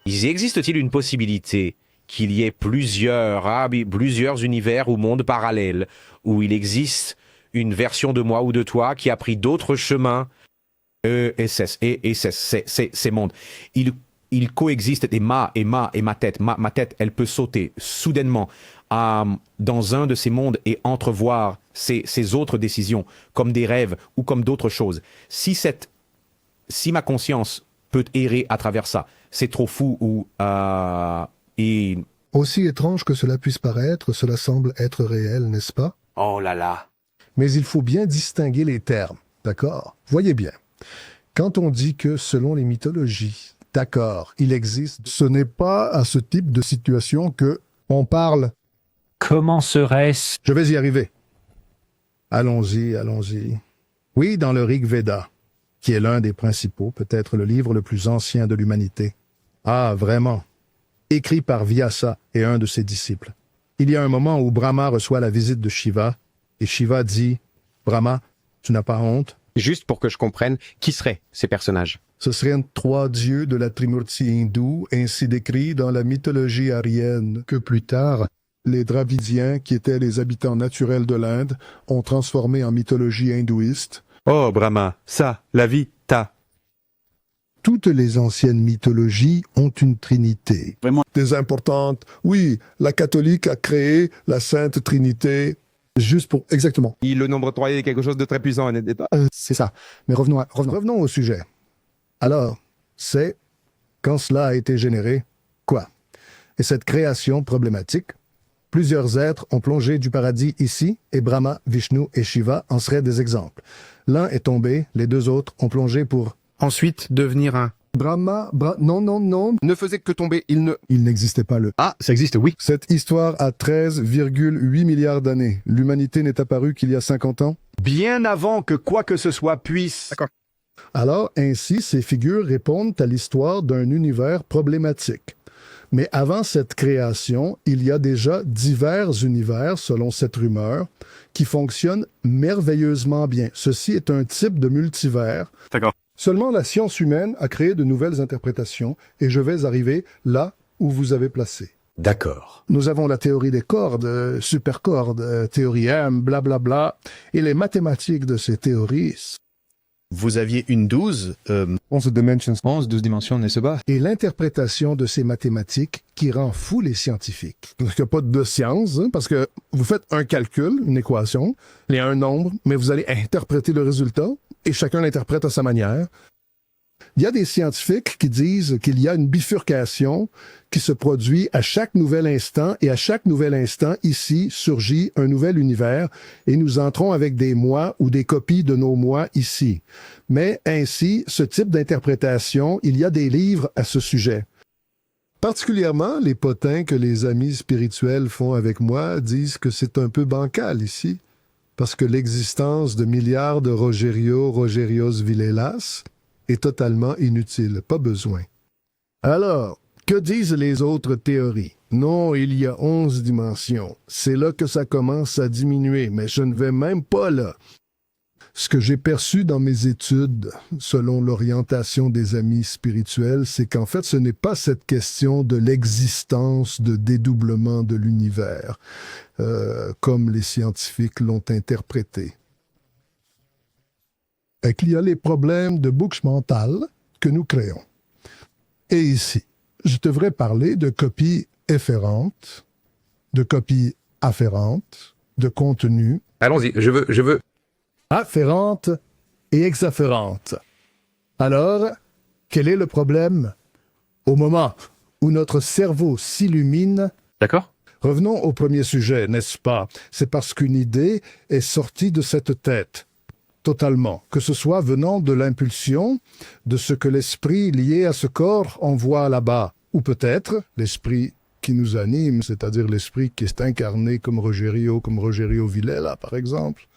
Existe-t-il une possibilité qu'il y ait plusieurs univers ou mondes parallèles où il existe une version de moi ou de toi qui a pris d'autres chemins ces mondes. Ils coexistent et ma tête, elle peut sauter soudainement dans un de ces mondes et entrevoir ces autres décisions comme des rêves ou comme d'autres choses. Si ma conscience peut errer à travers ça, c'est trop fou ou Aussi étrange que cela puisse paraître, cela semble être réel, n'est-ce pas? Oh là là. Mais il faut bien distinguer les termes, d'accord? Voyez bien, quand on dit que selon les mythologies, d'accord, il existe, ce n'est pas à ce type de situation que on parle. Comment serait-ce? Je vais y arriver. Allons-y, allons-y. Oui, dans le Rig Veda, qui est l'un des principaux, peut-être le livre le plus ancien de l'humanité. Ah, vraiment. Écrit par Vyasa et un de ses disciples. Il y a un moment où Brahma reçoit la visite de Shiva, et Shiva dit « Brahma, tu n'as pas honte ?» Juste pour que je comprenne, qui seraient ces personnages? Ce seraient trois dieux de la Trimurti hindoue, ainsi décrits dans la mythologie aryenne, que plus tard, les Dravidiens, qui étaient les habitants naturels de l'Inde, ont transformé en mythologie hindouiste. Oh Brahma, ça, la vie, ta. Toutes les anciennes mythologies ont une trinité. Vraiment. Des importantes. Oui, la catholique a créé la Sainte Trinité. Juste pour... Exactement. Le nombre 3 est quelque chose de très puissant, n'est-ce pas? C'est ça. Mais revenons au sujet. Alors, c'est, quand cela a été généré, quoi? Et cette création problématique, plusieurs êtres ont plongé du paradis ici, et Brahma, Vishnu et Shiva en seraient des exemples. L'un est tombé, les deux autres ont plongé pour... Ensuite, devenir un... Non. Ne faisait que tomber, il n'existait pas Ah, ça existe, oui. Cette histoire a 13,8 milliards d'années. L'humanité n'est apparue qu'il y a 50 ans. Bien avant que quoi que ce soit puisse... D'accord. Alors, ainsi, ces figures répondent à l'histoire d'un univers problématique. Mais avant cette création, il y a déjà divers univers, selon cette rumeur, qui fonctionnent merveilleusement bien. Ceci est un type de multivers. D'accord. Seulement la science humaine a créé de nouvelles interprétations, et je vais arriver là où vous avez placé. D'accord. Nous avons la théorie des cordes, supercordes, théorie M, blablabla, et les mathématiques de ces théories. Vous aviez une 12, 11 dimensions. 12 dimensions, n'est-ce pas? Et l'interprétation de ces mathématiques qui rend fou les scientifiques. Parce qu'il n'y a pas de science, parce que vous faites un calcul, une équation, il y a un nombre, mais vous allez interpréter le résultat, et chacun l'interprète à sa manière. Il y a des scientifiques qui disent qu'il y a une bifurcation qui se produit à chaque nouvel instant, et à chaque nouvel instant, ici, surgit un nouvel univers, et nous entrons avec des moi ou des copies de nos moi ici. Mais ainsi, ce type d'interprétation, il y a des livres à ce sujet. Particulièrement, les potins que les amis spirituels font avec moi disent que c'est un peu bancal ici, parce que l'existence de milliards de Rogerios Villelas est totalement inutile, pas besoin. Alors, que disent les autres théories? Non, il y a 11 dimensions. C'est là que ça commence à diminuer, mais je ne vais même pas là. Ce que j'ai perçu dans mes études, selon l'orientation des amis spirituels, c'est qu'en fait, ce n'est pas cette question de l'existence de dédoublement de l'univers, comme les scientifiques l'ont interprété. Et qu'il y a les problèmes de boucle mentale que nous créons. Et ici, je devrais parler de copies efférentes, de copies afférentes, de contenu. Allons-y, je veux... Afférentes et exafférentes. Alors, quel est le problème? Au moment où notre cerveau s'illumine... D'accord. Revenons au premier sujet, n'est-ce pas? C'est parce qu'une idée est sortie de cette tête. Totalement. Que ce soit venant de l'impulsion, de ce que l'esprit lié à ce corps envoie là-bas. Ou peut-être l'esprit qui nous anime, c'est-à-dire l'esprit qui est incarné comme Rogerio Villela, par exemple.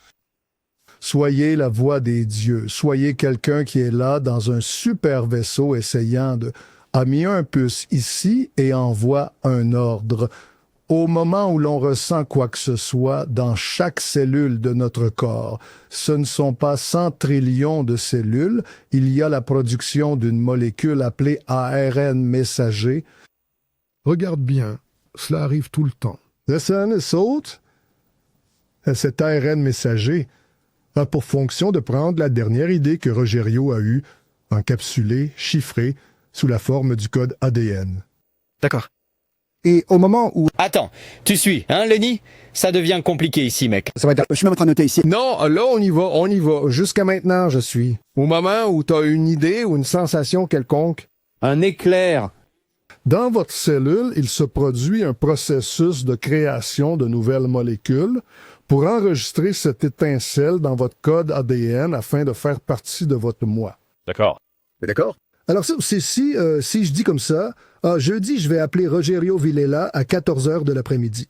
Soyez la voix des dieux. Soyez quelqu'un qui est là dans un super vaisseau essayant de... a mis un puce ici et envoie un ordre. Au moment où l'on ressent quoi que ce soit dans chaque cellule de notre corps, ce ne sont pas 100 trillions de cellules, il y a la production d'une molécule appelée ARN messager. Regarde bien, cela arrive tout le temps. Listen, saute. Cet ARN messager a pour fonction de prendre la dernière idée que Rogerio a eue, encapsulée, chiffrée, sous la forme du code ADN. D'accord. Et au moment où... Attends, tu suis, hein, Lenny? Ça devient compliqué ici, mec. Ça va être... Je suis même en train de noter ici. Non, là, on y va. Jusqu'à maintenant, je suis. Au moment où tu as une idée ou une sensation quelconque. Un éclair. Dans votre cellule, il se produit un processus de création de nouvelles molécules pour enregistrer cette étincelle dans votre code ADN afin de faire partie de votre moi. D'accord. D'accord? Alors, si je dis comme ça, jeudi, je vais appeler Rogerio Villela à 14h de l'après-midi.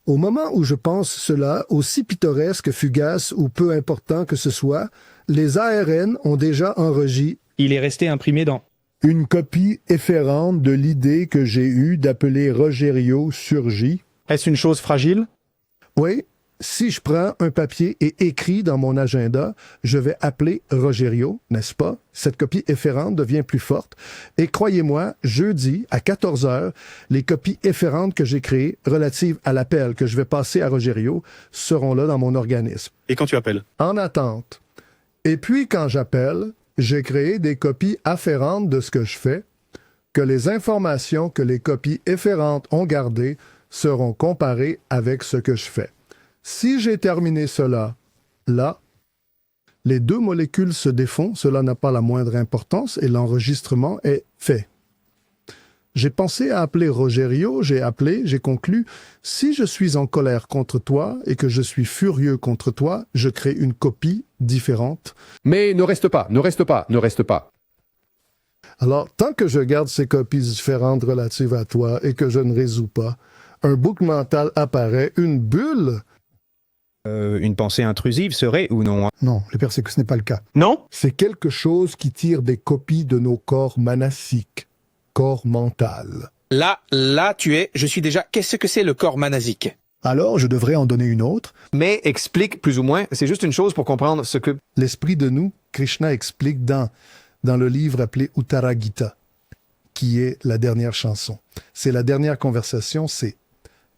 Au moment où je pense cela, aussi pittoresque, fugace ou peu important que ce soit, les ARN ont déjà enregistré Il est resté imprimé dans... une copie efférente de l'idée que j'ai eue d'appeler Rogerio surgit. Est-ce une chose fragile? Oui, si je prends un papier et écris dans mon agenda, je vais appeler Rogerio, n'est-ce pas? Cette copie efférente devient plus forte. Et croyez-moi, jeudi, à 14h, les copies efférentes que j'ai créées relatives à l'appel que je vais passer à Rogerio seront là dans mon organisme. Et quand tu appelles? En attente. Et puis, quand j'appelle, j'ai créé des copies afférentes de ce que je fais, que les informations que les copies efférentes ont gardées seront comparées avec ce que je fais. Si j'ai terminé cela, là, les deux molécules se défont, cela n'a pas la moindre importance et l'enregistrement est fait. J'ai pensé à appeler Rogerio, j'ai conclu, si je suis en colère contre toi et que je suis furieux contre toi, je crée une copie différente. Mais ne reste pas. Alors, tant que je garde ces copies différentes relatives à toi et que je ne résous pas, un boucle mental apparaît, une bulle. Une pensée intrusive serait ou non? Non, le pire, c'est que ce n'est pas le cas. Non? C'est quelque chose qui tire des copies de nos corps manasiques, corps mental. Là, je suis déjà... Qu'est-ce que c'est le corps manasique? Alors, je devrais en donner une autre. Mais explique plus ou moins, c'est juste une chose pour comprendre ce que... L'esprit de nous, Krishna explique dans le livre appelé Uttara Gita, qui est la dernière chanson. C'est la dernière conversation, c'est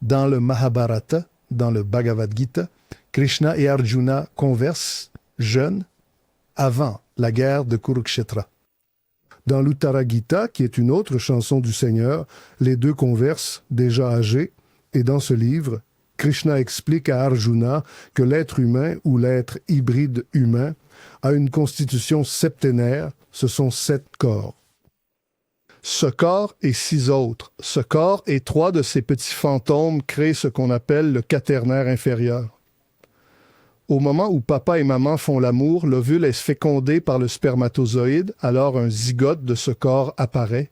dans le Mahabharata, dans le Bhagavad Gita, Krishna et Arjuna conversent jeunes avant la guerre de Kurukshetra. Dans l'Uttara Gita, qui est une autre chanson du Seigneur, les deux conversent déjà âgés, et dans ce livre, Krishna explique à Arjuna que l'être humain ou l'être hybride humain a une constitution septénaire, ce sont 7 corps. Ce corps et 6 autres. Ce corps et 3 de ces petits fantômes créent ce qu'on appelle le quaternaire inférieur. Au moment où papa et maman font l'amour, l'ovule est fécondé par le spermatozoïde, alors un zygote de ce corps apparaît.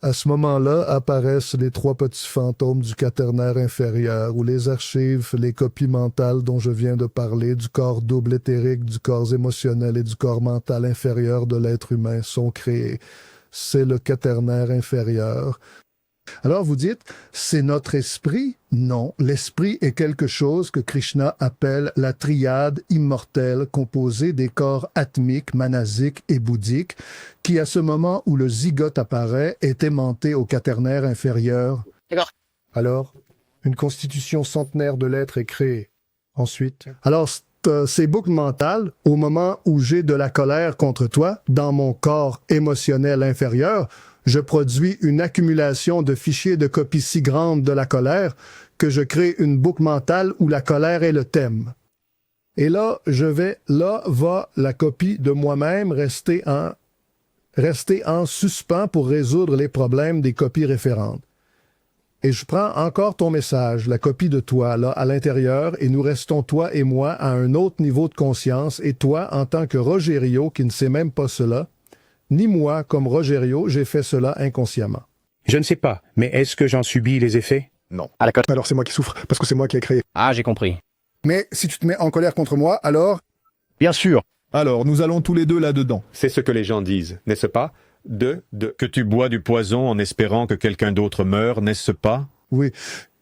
À ce moment-là apparaissent les 3 petits fantômes du quaternaire inférieur, où les archives, les copies mentales dont je viens de parler, du corps double éthérique, du corps émotionnel et du corps mental inférieur de l'être humain sont créés. C'est le quaternaire inférieur. Alors vous dites, c'est notre esprit? Non, l'esprit est quelque chose que Krishna appelle la triade immortelle composée des corps atmiques, manasiques et bouddhiques, qui à ce moment où le zygote apparaît est aimanté au quaternaire inférieur. D'accord. Alors, une constitution centenaire de l'être est créée. Ensuite, alors ces boucles mentales, au moment où j'ai de la colère contre toi, dans mon corps émotionnel inférieur, je produis une accumulation de fichiers de copies si grandes de la colère que je crée une boucle mentale où la colère est le thème. Et là va la copie de moi-même rester en suspens pour résoudre les problèmes des copies référentes. Et je prends encore ton message, la copie de toi, là, à l'intérieur, et nous restons, toi et moi, à un autre niveau de conscience, et toi, en tant que Rogerio, qui ne sait même pas cela, ni moi, comme Rogerio, j'ai fait cela inconsciemment. Je ne sais pas, mais est-ce que j'en subis les effets? Non. Ah, d'accord. Alors c'est moi qui souffre, parce que c'est moi qui ai créé. Ah, j'ai compris. Mais si tu te mets en colère contre moi, alors... Bien sûr. Alors, nous allons tous les deux là-dedans. C'est ce que les gens disent, n'est-ce pas? Que tu bois du poison en espérant que quelqu'un d'autre meure, n'est-ce pas? Oui.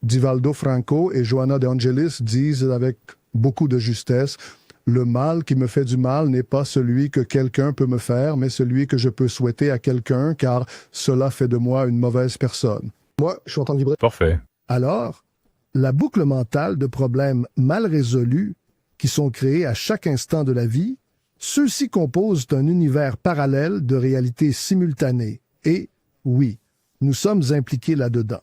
Divaldo Franco et Johanna de Angelis disent avec beaucoup de justesse, le mal qui me fait du mal n'est pas celui que quelqu'un peut me faire, mais celui que je peux souhaiter à quelqu'un, car cela fait de moi une mauvaise personne. Moi, je suis en train de vibrer. Parfait. Alors, la boucle mentale de problèmes mal résolus qui sont créés à chaque instant de la vie, ceux-ci composent un univers parallèle de réalités simultanées. Et, oui, nous sommes impliqués là-dedans.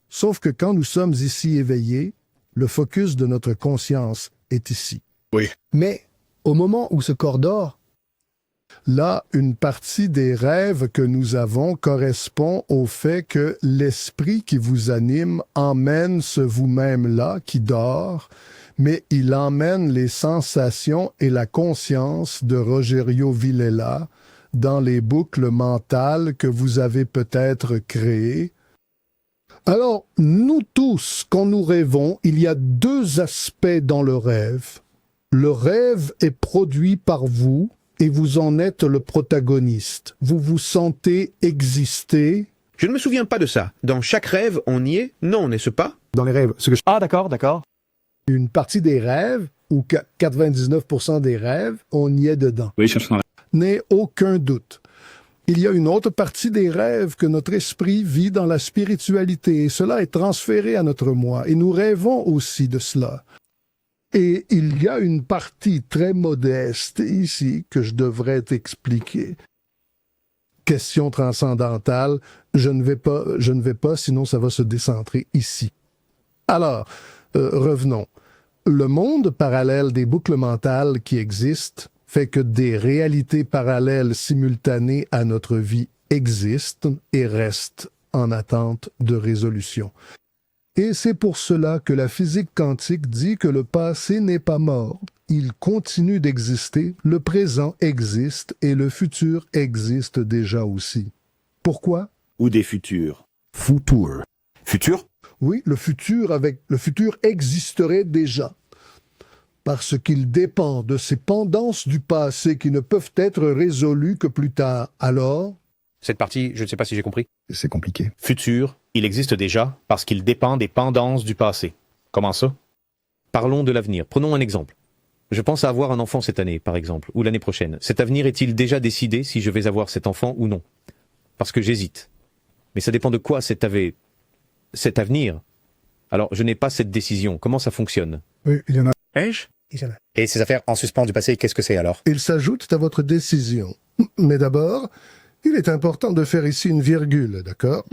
Sauf que quand nous sommes ici éveillés, le focus de notre conscience est ici. Oui. Mais au moment où ce corps dort, là, une partie des rêves que nous avons correspond au fait que l'esprit qui vous anime emmène ce vous-même-là qui dort, mais il emmène les sensations et la conscience de Rogerio Villela dans les boucles mentales que vous avez peut-être créées. Alors, nous tous, quand nous rêvons, il y a deux aspects dans le rêve. Le rêve est produit par vous et vous en êtes le protagoniste. Vous vous sentez exister. Je ne me souviens pas de ça. Dans chaque rêve, on y est? Non, n'est-ce pas? dans les rêves, ce que je... Ah, d'accord, d'accord. Une partie des rêves, ou 99% des rêves, on y est dedans. Oui, cherche dans la... N'ayez aucun doute. Il y a une autre partie des rêves que notre esprit vit dans la spiritualité, et cela est transféré à notre moi, et nous rêvons aussi de cela. Et il y a une partie très modeste ici que je devrais t'expliquer. Question transcendantale, je ne vais pas, sinon ça va se décentrer ici. Alors, revenons. Le monde parallèle des boucles mentales qui existent fait que des réalités parallèles simultanées à notre vie existent et restent en attente de résolution. Et c'est pour cela que la physique quantique dit que le passé n'est pas mort. Il continue d'exister, le présent existe et le futur existe déjà aussi. Pourquoi? Ou des futurs. Futur. Futur? Oui, le futur existerait déjà. Parce qu'il dépend de ces pendances du passé qui ne peuvent être résolues que plus tard. Alors? Cette partie, je ne sais pas si j'ai compris. C'est compliqué. Futur, il existe déjà parce qu'il dépend des pendances du passé. Comment ça? Parlons de l'avenir. Prenons un exemple. Je pense à avoir un enfant cette année, par exemple, ou l'année prochaine. Cet avenir est-il déjà décidé si je vais avoir cet enfant ou non? Parce que j'hésite. Mais ça dépend de quoi cet avenir. Alors, je n'ai pas cette décision. Comment ça fonctionne? Oui, il y en a. Ai-je? Et ces affaires en suspens du passé, qu'est-ce que c'est alors? Ils s'ajoutent à votre décision. Mais d'abord, il est important de faire ici une virgule, d'accord?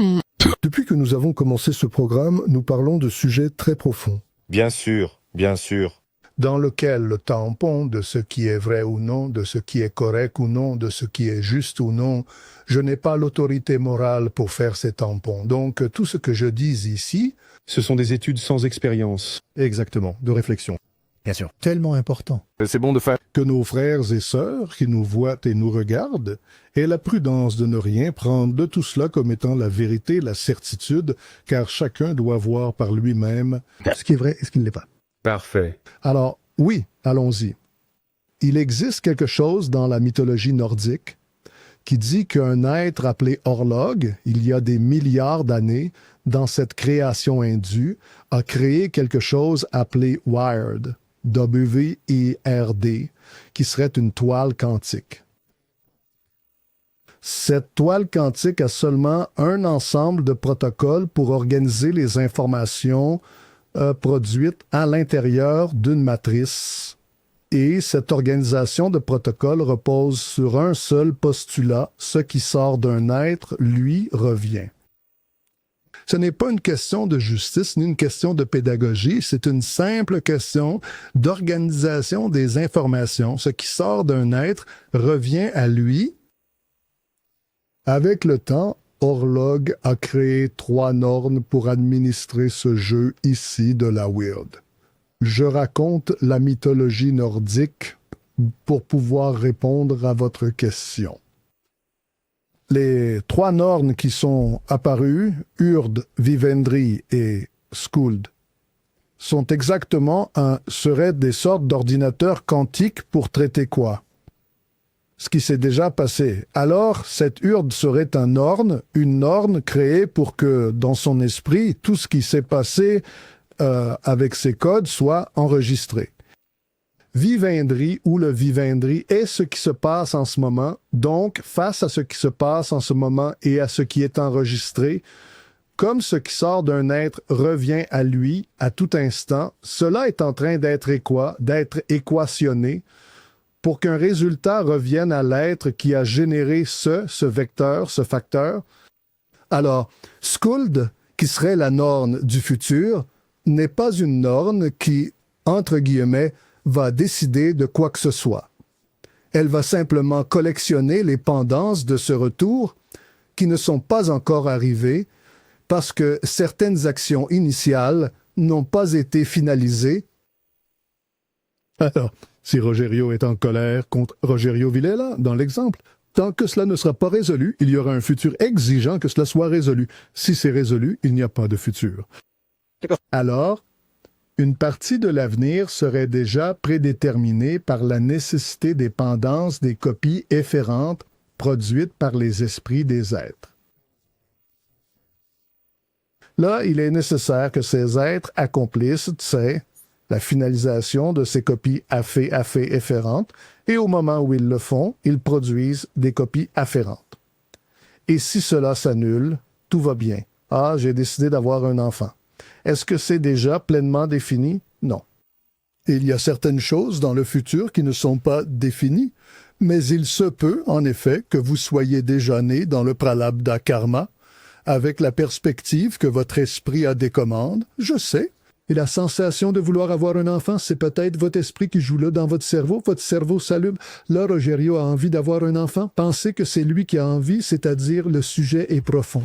Depuis que nous avons commencé ce programme, nous parlons de sujets très profonds. Bien sûr, bien sûr. Dans lequel le tampon de ce qui est vrai ou non, de ce qui est correct ou non, de ce qui est juste ou non, je n'ai pas l'autorité morale pour faire ces tampons. Donc, tout ce que je dis ici... Ce sont des études sans expérience. Exactement, de réflexion. Bien sûr. Tellement important. C'est bon de faire... Que nos frères et sœurs qui nous voient et nous regardent aient la prudence de ne rien prendre de tout cela comme étant la vérité, la certitude, car chacun doit voir par lui-même Ce qui est vrai et ce qui ne l'est pas. Parfait. Alors, oui, allons-y. Il existe quelque chose dans la mythologie nordique qui dit qu'un être appelé Orlog, il y a des milliards d'années, dans cette création indue, a créé quelque chose appelé Wired, W-I-R-D, qui serait une toile quantique. Cette toile quantique a seulement un ensemble de protocoles pour organiser les informations produites à l'intérieur d'une matrice. Et cette organisation de protocoles repose sur un seul postulat, ce qui sort d'un être, lui, revient. Ce n'est pas une question de justice ni une question de pédagogie, c'est une simple question d'organisation des informations. Ce qui sort d'un être revient à lui. Avec le temps, Orlog a créé 3 normes pour administrer ce jeu ici de la Weird. Je raconte la mythologie nordique pour pouvoir répondre à votre question. Les 3 nornes qui sont apparues, Urd, Vivendri et Skuld, seraient des sortes d'ordinateurs quantiques pour traiter quoi? ce qui s'est déjà passé. Alors, cette urde serait une norme créée pour que, dans son esprit, tout ce qui s'est passé avec ces codes soit enregistré. Vivendry ou le vivendry est ce qui se passe en ce moment. Donc, face à ce qui se passe en ce moment et à ce qui est enregistré, comme ce qui sort d'un être revient à lui à tout instant, cela est en train d'être équationné pour qu'un résultat revienne à l'être qui a généré ce vecteur, ce facteur. Alors, Skuld, qui serait la norme du futur, n'est pas une norme qui, entre guillemets, va décider de quoi que ce soit. Elle va simplement collectionner les pendances de ce retour qui ne sont pas encore arrivées parce que certaines actions initiales n'ont pas été finalisées. Alors, si Rogerio est en colère contre Rogerio Villela, dans l'exemple, tant que cela ne sera pas résolu, il y aura un futur exigeant que cela soit résolu. Si c'est résolu, il n'y a pas de futur. Alors, une partie de l'avenir serait déjà prédéterminée par la nécessité des pendances des copies efférentes produites par les esprits des êtres. Là, il est nécessaire que ces êtres accomplissent, la finalisation de ces copies efférentes, et au moment où ils le font, ils produisent des copies afférentes. Et si cela s'annule, tout va bien. Ah, j'ai décidé d'avoir un enfant. Est-ce que c'est déjà pleinement défini? Non. Il y a certaines choses dans le futur qui ne sont pas définies, mais il se peut, en effet, que vous soyez déjà né dans le Pralabdha Karma, avec la perspective que votre esprit a des commandes. Je sais. Et la sensation de vouloir avoir un enfant, c'est peut-être votre esprit qui joue là dans votre cerveau s'allume. Là, Rogerio a envie d'avoir un enfant. Pensez que c'est lui qui a envie, c'est-à-dire le sujet est profond.